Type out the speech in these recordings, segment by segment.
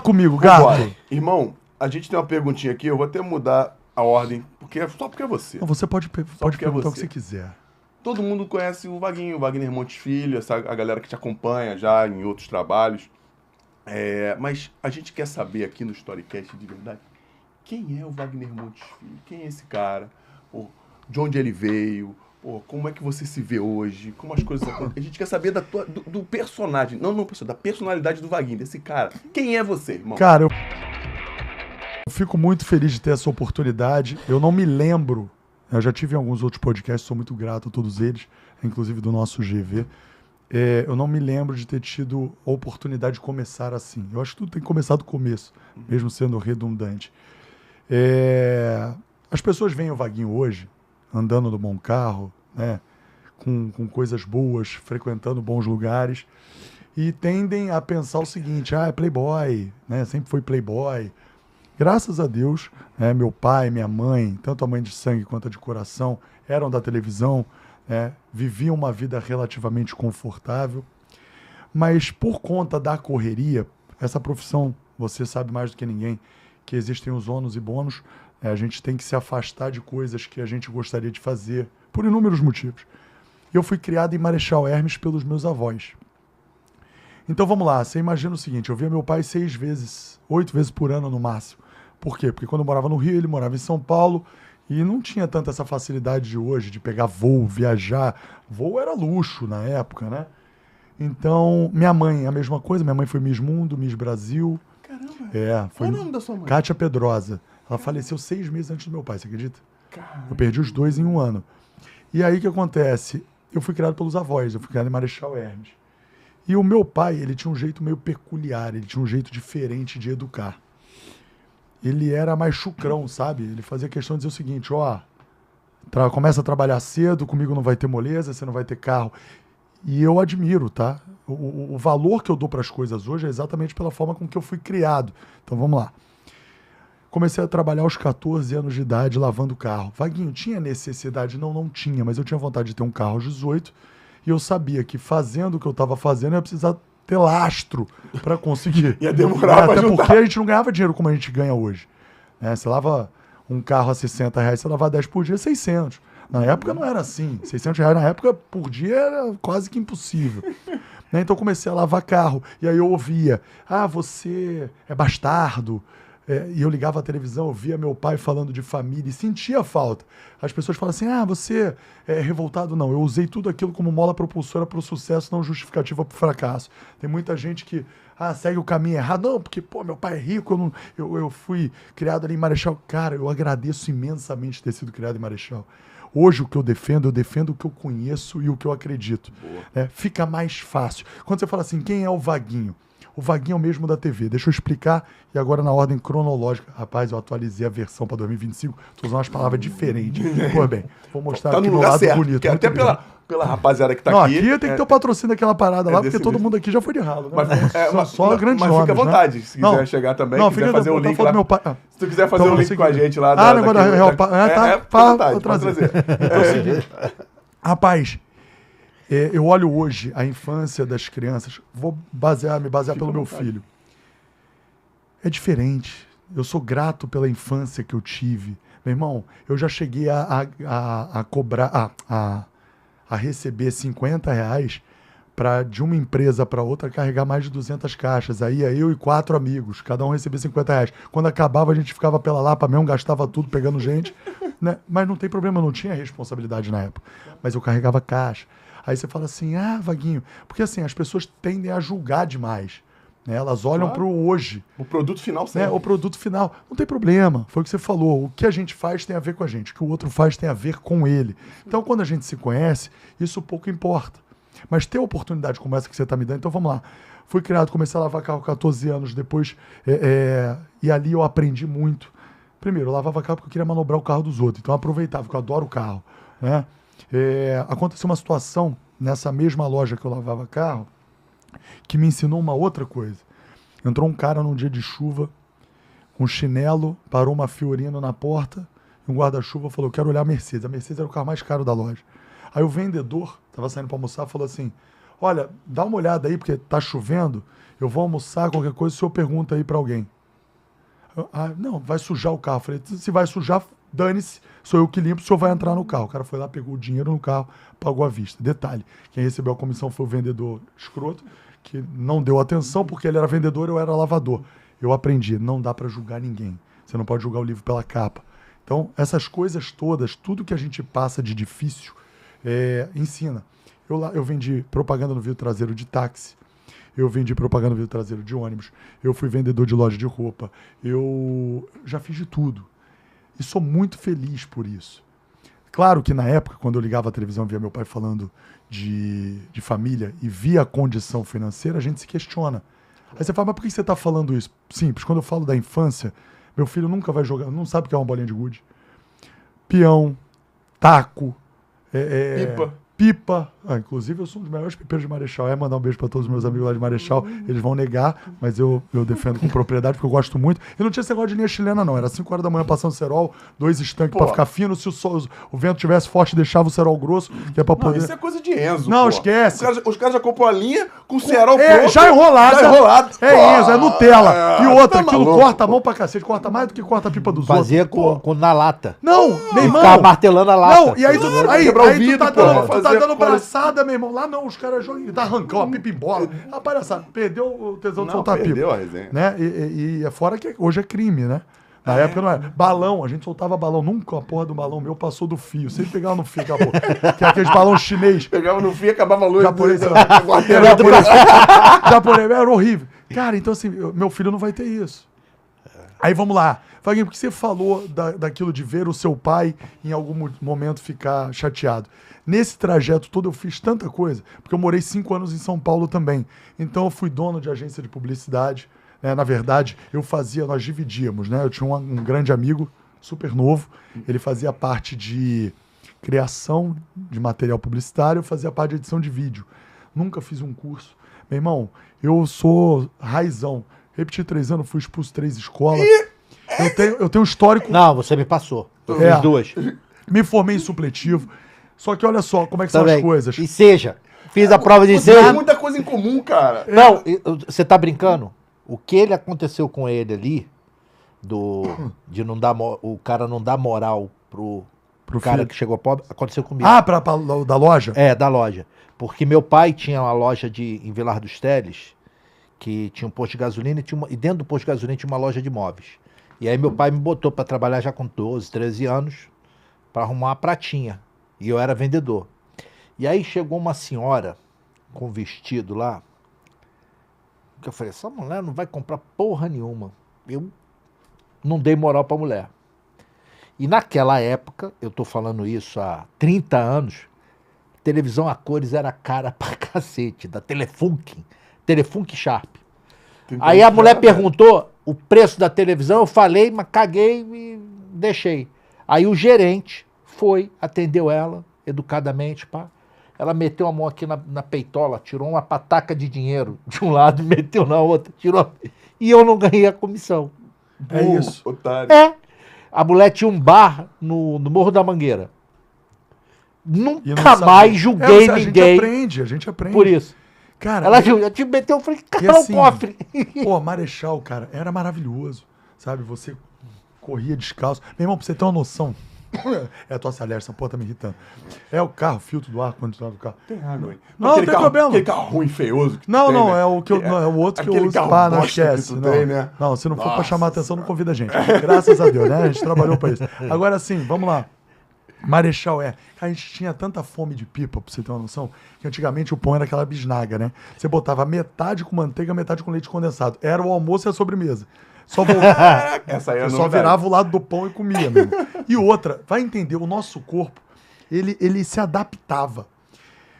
Comigo, gato. Vambora. Irmão, a gente tem uma perguntinha aqui, eu vou até mudar a ordem, só porque é você. Não, você pode perguntar o que você quiser. Todo mundo conhece o Vaguinho, o Wagner Montes Filho, a galera que te acompanha já em outros trabalhos. Mas a gente quer saber aqui no Storycast de verdade, quem é o Wagner Montes Filho? Quem é esse cara? Pô, de onde ele veio? Pô, como é que você se vê hoje? Como as coisas acontecem? A gente quer saber do personagem, da personalidade do Vaguinho, desse cara. Quem é você, irmão? Cara, eu fico muito feliz de ter essa oportunidade. Eu não me lembro, eu já tive em alguns outros podcasts, sou muito grato a todos eles, inclusive do nosso GV. Eu não me lembro de ter tido a oportunidade de começar assim. Eu acho que tudo tem que começar do começo, mesmo sendo redundante. As pessoas veem o Vaguinho hoje, andando no bom carro, né, com coisas boas, frequentando bons lugares, e tendem a pensar o seguinte: é playboy, né, sempre foi playboy. Graças a Deus, meu pai, minha mãe, tanto a mãe de sangue quanto a de coração, eram da televisão, viviam uma vida relativamente confortável, mas por conta da correria, essa profissão, você sabe mais do que ninguém, que existem os ônus e bônus, a gente tem que se afastar de coisas que a gente gostaria de fazer, por inúmeros motivos. Eu fui criado em Marechal Hermes pelos meus avós. Então vamos lá, você imagina o seguinte: eu via meu pai 8 vezes por ano no máximo. Por quê? Porque quando eu morava no Rio, ele morava em São Paulo, e não tinha tanta essa facilidade de hoje, de pegar voo, viajar. Voo era luxo na época, né? Então, minha mãe, a mesma coisa. Minha mãe foi Miss Mundo, Miss Brasil. Caramba! Foi Qual o nome da sua mãe? Kátia Pedrosa. Ela faleceu 6 meses antes do meu pai, você acredita? Caramba. Eu perdi os 2 em um ano. E aí o que acontece? Eu fui criado pelos avós, eu fui criado em Marechal Hermes. E o meu pai, ele tinha um jeito meio peculiar, ele tinha um jeito diferente de educar. Ele era mais chucrão, sabe? Ele fazia questão de dizer o seguinte: começa a trabalhar cedo, comigo não vai ter moleza, você não vai ter carro. E eu admiro, tá? O valor que eu dou para as coisas hoje é exatamente pela forma com que eu fui criado. Então vamos lá. Comecei a trabalhar aos 14 anos de idade lavando carro. Vaguinho, tinha necessidade? Não tinha, mas eu tinha vontade de ter um carro aos 18, e eu sabia que fazendo o que eu estava fazendo eu ia precisar ter lastro para conseguir. Ia demorar pra até juntar. porque a gente não ganhava dinheiro como a gente ganha hoje. Você lava um carro a R$60, você lavar 10 por dia, 600. Na época não era assim. R$600 na época por dia era quase que impossível. Então eu comecei a lavar carro. E aí eu ouvia: você é bastardo. E eu ligava a televisão, eu via meu pai falando de família e sentia falta. As pessoas falam assim: você é revoltado? Não, eu usei tudo aquilo como mola propulsora para o sucesso, não justificativa para o fracasso. Tem muita gente que segue o caminho errado. Não, porque meu pai é rico, eu fui criado ali em Marechal. Cara, eu agradeço imensamente ter sido criado em Marechal. Hoje o que eu defendo o que eu conheço e o que eu acredito. Fica mais fácil. Quando você fala assim: quem é o Vaguinho? O Vaguinho é o mesmo da TV. Deixa eu explicar, e agora na ordem cronológica. Rapaz, eu atualizei a versão para 2025. Tô usando umas palavras diferentes. Pô, bem, vou mostrar Tá aqui no meu lugar lado certo, bonito. até pela rapaziada que tá aqui. Aqui tem que ter o patrocínio daquela parada lá, porque desse todo mesmo. mundo aqui já foi de ralo. Né? Mas grandes mas nomes, fica à vontade, né? se quiser chegar também, quiser fazer o link lá. Meu pai. Se tu quiser fazer Então, o link assim, com a gente lá. negócio da Real. fica à vontade, pode pode trazer. Então é o seguinte, rapaz, eu olho hoje a infância das crianças, vou me basear pelo meu filho. É diferente. Eu sou grato pela infância que eu tive. Meu irmão, eu já cheguei a cobrar, a receber R$50 de uma empresa para outra carregar mais de 200 caixas. Aí ia eu e 4 amigos, cada um recebia R$50. Quando acabava, a gente ficava pela Lapa mesmo, gastava tudo pegando gente. Né? Mas não tem problema, eu não tinha responsabilidade na época. Mas eu carregava caixa. Aí você fala assim: Vaguinho, porque assim, as pessoas tendem a julgar demais. Elas olham para o hoje. O produto final sempre. O produto final. Não tem problema. Foi o que você falou. O que a gente faz tem a ver com a gente. O que o outro faz tem a ver com ele. Então, quando a gente se conhece, isso pouco importa. Mas ter oportunidade como essa que você está me dando, então vamos lá. Fui criado, comecei a lavar carro com 14 anos, depois, e ali eu aprendi muito. Primeiro, eu lavava carro porque eu queria manobrar o carro dos outros. Então eu aproveitava, porque eu adoro o carro. Né? Aconteceu uma situação nessa mesma loja que eu lavava carro, que me ensinou uma outra coisa. Entrou um cara num dia de chuva, com chinelo, parou uma Fiorino na porta, e um guarda-chuva falou: quero olhar a Mercedes. A Mercedes era o carro mais caro da loja. Aí o vendedor, estava saindo para almoçar, falou assim: olha, dá uma olhada aí, porque tá chovendo, eu vou almoçar, qualquer coisa, o senhor pergunta aí pra alguém. Não, vai sujar o carro. Falei, se vai sujar, dane-se, sou eu que limpo, o senhor vai entrar no carro. O cara foi lá, pegou o dinheiro no carro, pagou à vista. Detalhe, quem recebeu a comissão foi o vendedor escroto, que não deu atenção, porque ele era vendedor, eu era lavador. Eu aprendi, não dá pra julgar ninguém. Você não pode julgar o livro pela capa. Então, essas coisas todas, tudo que a gente passa de difícil, ensina. Eu vendi propaganda no vidro traseiro de táxi, eu vendi propaganda no vidro traseiro de ônibus, eu fui vendedor de loja de roupa, eu já fiz de tudo. E sou muito feliz por isso. Claro que na época, quando eu ligava a televisão e via meu pai falando de família e via a condição financeira, a gente se questiona. Aí você fala, mas por que você está falando isso? Simples, quando eu falo da infância, meu filho nunca vai jogar, não sabe o que é uma bolinha de gude. Peão, taco, pipa. Inclusive, eu sou um dos melhores pipeiros de Marechal. Mandar um beijo para todos os meus amigos lá de Marechal. Eles vão negar, mas eu defendo com propriedade, porque eu gosto muito. E não tinha esse negócio de linha chilena, não. Era 5 horas da manhã passando cerol, 2 estanques para ficar fino. Se o vento tivesse forte, deixava o cerol grosso, que é para poder... Isso é coisa de Enzo, Não, esquece. Os caras já comprou a linha com o cerol pronto. Já enrolado. Isso, é Nutella. E outra, tá aquilo maluco, corta a mão pra cacete. Corta mais do que corta a pipa dos Fazia outros. na lata. Não, meu irmão. Ficava martelando a lata. Não, e aí tu quebrar o vidro, tu tá dando braçada, meu irmão. Lá não, os caras jogam, tá arrancando a pipa em bola. Palhaçada, perdeu o tesão de soltar a pipa. Perdeu a resenha. Né? E é fora que hoje é crime, né? Na época não era. Balão, a gente soltava balão. Nunca a porra do balão meu passou do fio. Sempre pegava no fio, acabou. Que é aqueles balão chinês. Pegava no fio e acabava a luz. Japonês, japonês, era horrível. Cara, então assim, meu filho não vai ter isso. Aí vamos lá. Vaguinho, por que você falou daquilo de ver o seu pai em algum momento ficar chateado? Nesse trajeto todo eu fiz tanta coisa, porque eu morei 5 anos em São Paulo também. Então eu fui dono de agência de publicidade. Na verdade, nós dividíamos, né? Eu tinha um grande amigo, super novo, ele fazia parte de criação de material publicitário, eu fazia parte de edição de vídeo. Nunca fiz um curso. Meu irmão, eu sou raizão. Repeti 3 anos, fui expulso 3 escolas. Eu tenho um histórico... Não, você me passou. Eu fiz 2. Me formei em supletivo. Só que olha só como é que são as coisas. E seja, fiz a prova de Tem seja. muita coisa em comum, cara. Não, você tá brincando? O que ele aconteceu com ele ali, de não dar, o cara não dar moral pro cara filho. que chegou pobre, aconteceu comigo. Da loja? Da loja. Porque meu pai tinha uma loja em Vilar dos Teles, que tinha um posto de gasolina e dentro do posto de gasolina tinha uma loja de móveis. E aí meu pai me botou para trabalhar já com 12, 13 anos, para arrumar uma pratinha. E eu era vendedor. E aí chegou uma senhora com vestido lá, que eu falei, essa mulher não vai comprar porra nenhuma. Eu não dei moral pra mulher. E naquela época, eu tô falando isso há 30 anos, televisão a cores era cara pra cacete, da Telefunk Sharp. Aí a mulher perguntou o preço da televisão, eu falei, mas caguei e deixei. Aí o gerente atendeu ela, educadamente, pá. Ela meteu a mão aqui na peitola, tirou uma pataca de dinheiro de um lado e meteu na outra, e eu não ganhei a comissão. É isso. Otário. A mulher tinha um bar no Morro da Mangueira. Nunca sabia. mais julguei ninguém. A gente aprende. Por isso. Cara, ela te meteu, eu falei, cara, assim, um cofre. Pô, Marechal, cara, era maravilhoso. Sabe, você corria descalço. Meu irmão, pra você ter uma noção, a tosse alérgica, essa porra tá me irritando. É o carro, filtro do ar-condicionado do carro. Tem água aí. Não tem problema. Aquele carro ruim, feioso. É o outro que eu uso. Não esquece. Né? Não, se não for pra chamar a atenção, não convida a gente. Graças a Deus, né? A gente trabalhou pra isso. Agora sim, vamos lá. Marechal a gente tinha tanta fome de pipa, pra você ter uma noção, que antigamente o pão era aquela bisnaga, né? Você botava metade com manteiga, metade com leite condensado. Era o almoço e a sobremesa. Só virava o lado do pão e comia, meu irmão. E outra, vai entender, o nosso corpo, ele se adaptava.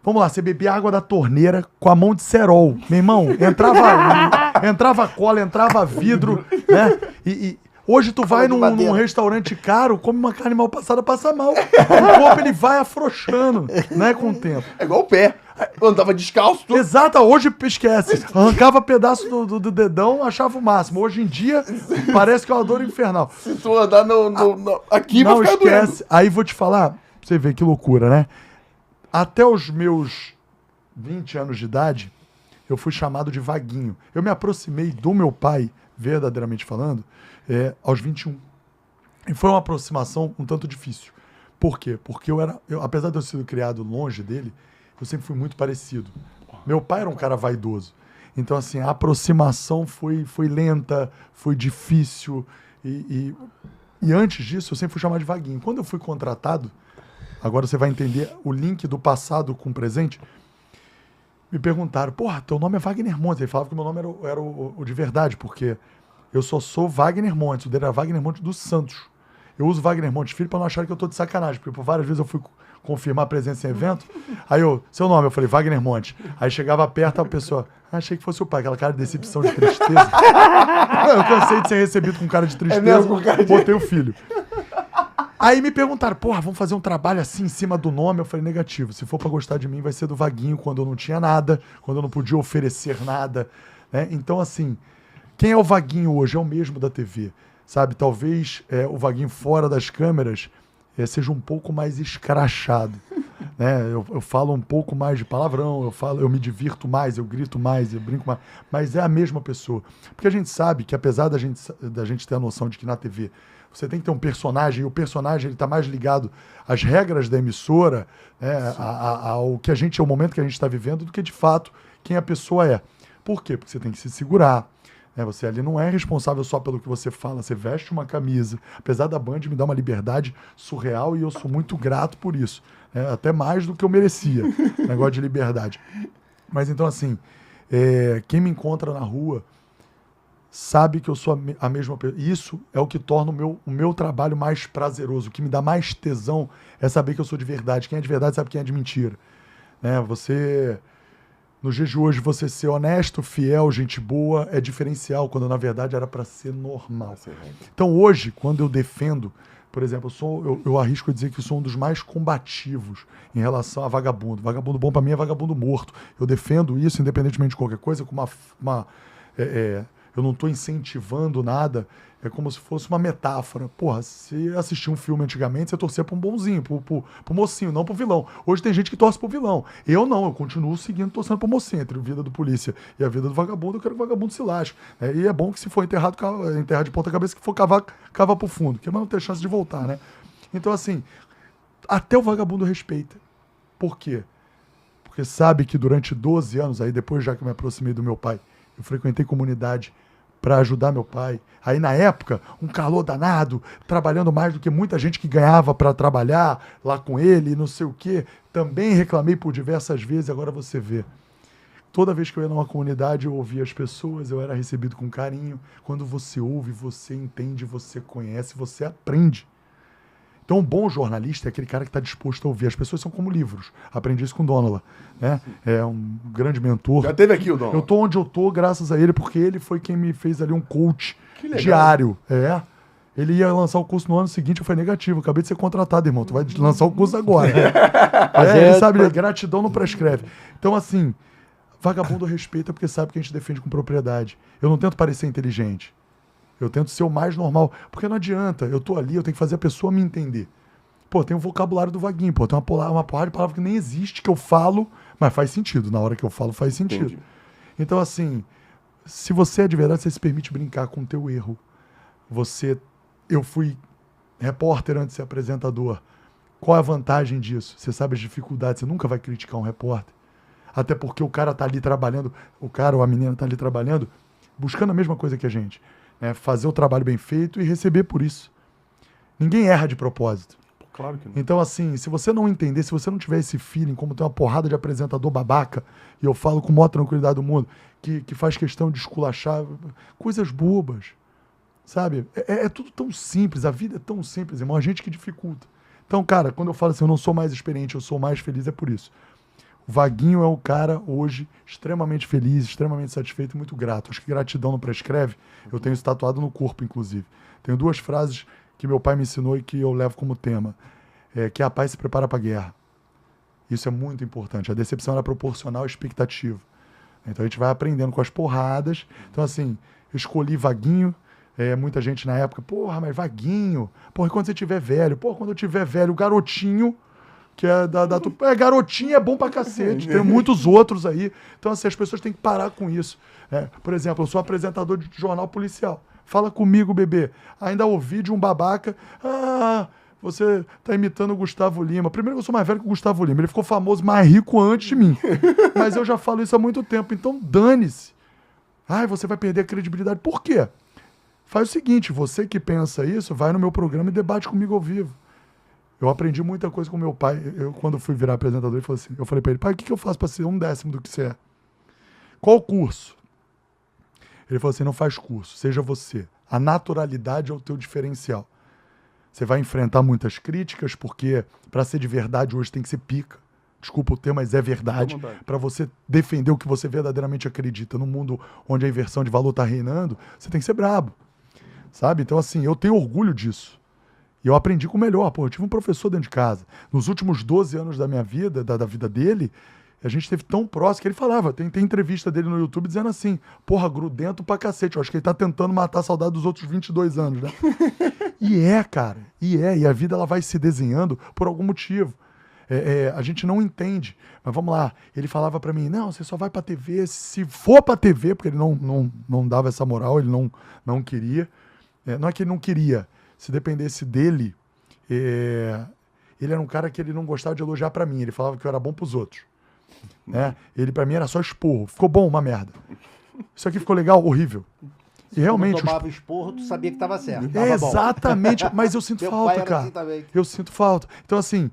Vamos lá, você bebia água da torneira com a mão de cerol. Meu irmão, entrava cola, entrava vidro, né? Hoje tu vai num restaurante caro, come uma carne mal passada, passa mal. O corpo ele vai afrouxando, né, com o tempo. É igual o pé. Eu andava descalço. Exato, hoje esquece. Arrancava pedaço do dedão, achava o máximo. Hoje em dia, parece que é uma dor infernal. Se tu andar aqui, vai ficar esquece. Doendo. Aí vou te falar, pra você ver que loucura, né? Até os meus 20 anos de idade, eu fui chamado de Vaguinho. Eu me aproximei do meu pai, verdadeiramente falando, aos 21. E foi uma aproximação um tanto difícil. Por quê? Porque apesar de eu ter sido criado longe dele, eu sempre fui muito parecido. Meu pai era um cara vaidoso. Então, assim, a aproximação foi lenta, foi difícil. E antes disso, eu sempre fui chamado de Vaguinho. Quando eu fui contratado, agora você vai entender o link do passado com o presente, me perguntaram, porra, teu nome é Wagner Montes. Ele falava que meu nome era o de verdade, porque eu só sou Wagner Montes. O dele era Wagner Montes dos Santos. Eu uso Wagner Montes Filho para não achar que eu tô de sacanagem, porque por várias vezes eu fui confirmar a presença em evento, aí seu nome, eu falei, Wagner Montes. Aí chegava perto, a pessoa, achei que fosse o pai, aquela cara de decepção, de tristeza. Eu cansei de ser recebido com cara de tristeza, botei o filho. Aí me perguntaram, porra, vamos fazer um trabalho assim em cima do nome? Eu falei, negativo, se for pra gostar de mim, vai ser do Vaguinho, quando eu não tinha nada, quando eu não podia oferecer nada, né? Então, assim, quem é o Vaguinho hoje? É o mesmo da TV, sabe? Talvez o Vaguinho fora das câmeras seja um pouco mais escrachado, né? Eu falo um pouco mais de palavrão, eu me divirto mais, eu grito mais, eu brinco mais, mas é a mesma pessoa. Porque a gente sabe que, apesar da gente ter a noção de que na TV você tem que ter um personagem, e o personagem está mais ligado às regras da emissora, né, ao que ao momento que a gente está vivendo, do que de fato quem a pessoa é. Por quê? Porque você tem que se segurar. Você ali não é responsável só pelo que você fala, você veste uma camisa. Apesar da Band me dar uma liberdade surreal e eu sou muito grato por isso. Até mais do que eu merecia, negócio de liberdade. Mas então, assim, quem me encontra na rua sabe que eu sou a mesma pessoa. Isso é o que torna o meu trabalho mais prazeroso. O que me dá mais tesão é saber que eu sou de verdade. Quem é de verdade sabe quem é de mentira. Nos dias de hoje, você ser honesto, fiel, gente boa, é diferencial, quando na verdade era para ser normal. Então hoje, quando eu defendo, por exemplo, eu arrisco a dizer que eu sou um dos mais combativos em relação a vagabundo. Vagabundo bom para mim é vagabundo morto. Eu defendo isso, independentemente de qualquer coisa, com eu não estou incentivando nada, é como se fosse uma metáfora. Porra, se assistir um filme antigamente, você torcia para um bonzinho, pro mocinho, não pro vilão. Hoje tem gente que torce pro vilão. Eu não, eu continuo torcendo pro mocinho. Entre a vida do polícia e a vida do vagabundo, eu quero que o vagabundo se lasque. E é bom que se for enterrado de ponta cabeça, que for cava pro fundo, que não ter chance de voltar, né? Então, assim, até o vagabundo respeita. Por quê? Porque sabe que durante 12 anos, aí depois já que eu me aproximei do meu pai, eu frequentei comunidade para ajudar meu pai. Aí, na época, um calor danado, trabalhando mais do que muita gente que ganhava para trabalhar lá com ele, não sei o quê. Também reclamei por diversas vezes, agora você vê. Toda vez que eu ia numa comunidade, eu ouvia as pessoas, eu era recebido com carinho. Quando você ouve, você entende, você conhece, você aprende. Então, um bom jornalista é aquele cara que está disposto a ouvir. As pessoas são como livros. Aprendi isso com o Donola, né? É um grande mentor. Já teve aqui o Donola. Eu tô onde eu tô graças a ele, porque ele foi quem me fez ali um coach diário. Ele ia lançar o curso no ano seguinte, eu falei, negativo, acabei de ser contratado, irmão. Tu vai lançar o curso agora. Ele sabe, gratidão não prescreve. Então, assim, vagabundo respeita porque sabe que a gente defende com propriedade. Eu não tento parecer inteligente. Eu tento ser o mais normal. Porque não adianta, eu tô ali, eu tenho que fazer a pessoa me entender. Pô, tem o vocabulário do Vaguinho, pô, tem uma porrada de palavra que nem existe, que eu falo, mas faz sentido. Na hora que eu falo, faz sentido. Entendi. Então, assim, se você é de verdade, você se permite brincar com o teu erro. Eu fui repórter antes de ser apresentador. Qual é a vantagem disso? Você sabe as dificuldades, você nunca vai criticar um repórter. Até porque o cara tá ali trabalhando, o cara ou a menina tá ali trabalhando, buscando a mesma coisa que a gente. Fazer o trabalho bem feito e receber por isso. Ninguém erra de propósito. Claro que não. Então, assim, se você não entender, se você não tiver esse feeling, como tem uma porrada de apresentador babaca, e eu falo com a maior tranquilidade do mundo, que faz questão de esculachar coisas bobas, sabe? É tudo tão simples, a vida é tão simples, irmão, a gente que dificulta. Então, cara, quando eu falo assim, eu não sou mais experiente, eu sou mais feliz, é por isso. O Vaguinho é um cara, hoje, extremamente feliz, extremamente satisfeito e muito grato. Acho que gratidão não prescreve. Eu tenho isso tatuado no corpo, inclusive. Tenho 2 frases que meu pai me ensinou e que eu levo como tema. Que a paz se prepara para a guerra. Isso é muito importante. A decepção é proporcional à expectativa. Então a gente vai aprendendo com as porradas. Então, assim, eu escolhi Vaguinho. Muita gente na época, porra, mas Vaguinho. Porra, quando você tiver velho? Porra, quando eu tiver velho, o garotinho que é garotinha é bom pra cacete. Tem muitos outros aí. Então, assim, as pessoas têm que parar com isso. Por exemplo, eu sou apresentador de jornal policial. Fala comigo, bebê. Ainda ouvi de um babaca. Você tá imitando o Gustavo Lima. Primeiro, eu sou mais velho que o Gustavo Lima. Ele ficou famoso, mais rico antes de mim. Mas eu já falo isso há muito tempo. Então, dane-se. Você vai perder a credibilidade. Por quê? Faz o seguinte, você que pensa isso, vai no meu programa e debate comigo ao vivo. Eu aprendi muita coisa com meu pai. Quando fui virar apresentador, eu falei pra ele, pai, o que eu faço pra ser 1/10 do que você é? Qual curso? Ele falou assim, não faz curso, seja você. A naturalidade é o teu diferencial. Você vai enfrentar muitas críticas, porque para ser de verdade hoje tem que ser pica. Desculpa o termo, mas é verdade. Para você defender o que você verdadeiramente acredita num mundo onde a inversão de valor está reinando, você tem que ser brabo. Sabe? Então, assim, eu tenho orgulho disso. E eu aprendi com o melhor. Eu tive um professor dentro de casa. Nos últimos 12 anos da minha vida, da vida dele, a gente esteve tão próximo que ele falava, tem entrevista dele no YouTube dizendo assim, porra, grudento pra cacete. Eu acho que ele tá tentando matar a saudade dos outros 22 anos, né? Cara. E a vida ela vai se desenhando por algum motivo. A gente não entende. Mas vamos lá. Ele falava pra mim, não, você só vai pra TV se for pra TV, porque ele não dava essa moral, ele não queria. Não é que ele não queria. Se dependesse dele, ele era um cara que ele não gostava de elogiar pra mim. Ele falava que eu era bom pros outros. Ele pra mim era só esporro. Ficou bom, uma merda. Isso aqui ficou legal, horrível. E realmente. Quando tomava esporro, tu sabia que tava certo. Exatamente, mas eu sinto falta, cara. Assim também. Eu sinto falta. Então, assim,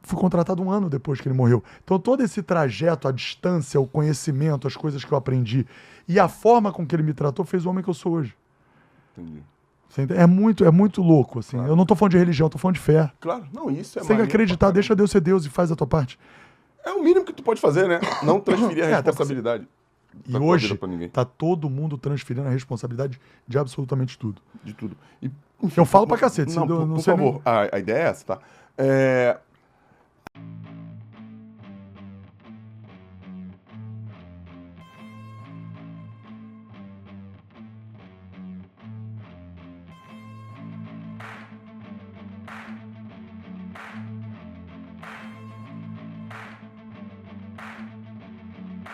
fui contratado 1 ano depois que ele morreu. Então, todo esse trajeto, a distância, o conhecimento, as coisas que eu aprendi e a forma com que ele me tratou fez o homem que eu sou hoje. Entendi. É muito louco, assim. Claro. Eu não tô falando de religião, tô falando de fé. Claro, não, isso é Você tem que acreditar, deixa Deus ser Deus e faz a tua parte. É o mínimo que tu pode fazer, né? Não transferir a responsabilidade. E hoje tá todo mundo transferindo a responsabilidade de absolutamente tudo. De tudo. Eu falo pra cacete. Não, por favor, a ideia é essa, tá?